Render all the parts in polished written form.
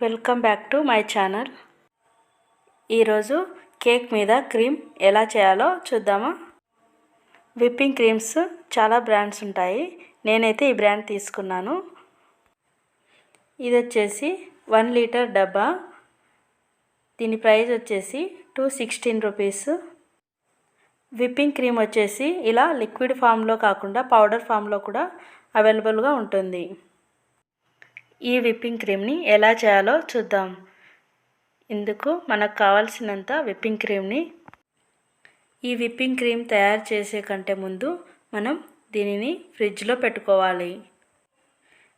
Welcome back to my channel. ఈరోజు cake మీద cream ఎలా చేయాలో చూద్దామా. విప్పింగ్ క్రీమ్స్ చాలా బ్రాండ్స్ ఉంటాయి. నేనైతే ఈ బ్రాండ్ తీసుకున్నాను. ఇది వచ్చేసి 1 లీటర్ డబ్బా. దీని ప్రైస్ వచ్చేసి 216 రూపీస్. విప్పింగ్ క్రీమ్ వచ్చేసి ఇలా లిక్విడ్ ఫామ్లో కాకుండా పౌడర్ ఫామ్లో కూడా అవైలబుల్గా ఉంటుంది. ఈ విప్పింగ్ క్రీమ్ని ఎలా చేయాలో చూద్దాం. ఇందుకు మనకు కావాల్సినంత విప్పింగ్ క్రీమ్ని ఈ విప్పింగ్ క్రీమ్ తయారు చేసే కంటే ముందు మనం దీనిని ఫ్రిడ్జ్లో పెట్టుకోవాలి.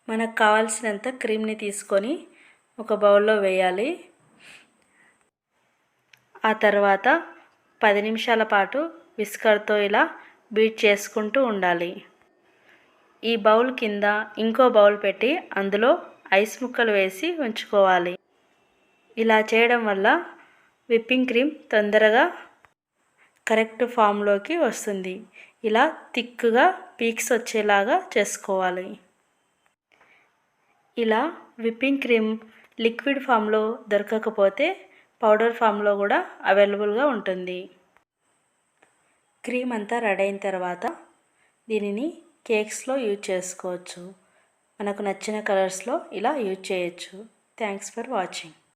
మనకు కావాల్సినంత క్రీమ్ని తీసుకొని ఒక బౌల్లో వేయాలి. ఆ తర్వాత 10 నిమిషాల పాటు విస్కర్తో ఇలా బీట్ చేసుకుంటూ ఉండాలి. ఈ బౌల్ కింద ఇంకో బౌల్ పెట్టి అందులో ఐస్ ముక్కలు వేసి ఉంచుకోవాలి. ఇలా చేయడం వల్ల విప్పింగ్ క్రీమ్ తొందరగా కరెక్ట్ ఫామ్లోకి వస్తుంది. ఇలా థిక్గా పీక్స్ వచ్చేలాగా చేసుకోవాలి. ఇలా విప్పింగ్ క్రీమ్ లిక్విడ్ ఫామ్లో దొరకకపోతే పౌడర్ ఫామ్లో కూడా అవైలబుల్గా ఉంటుంది. క్రీమ్ అంతా రెడీ అయిన తర్వాత దీనిని కేక్స్లో యూజ్ చేసుకోవచ్చు. మనకు నచ్చిన కలర్స్లో ఇలా యూజ్ చేయొచ్చు. Thanks for watching.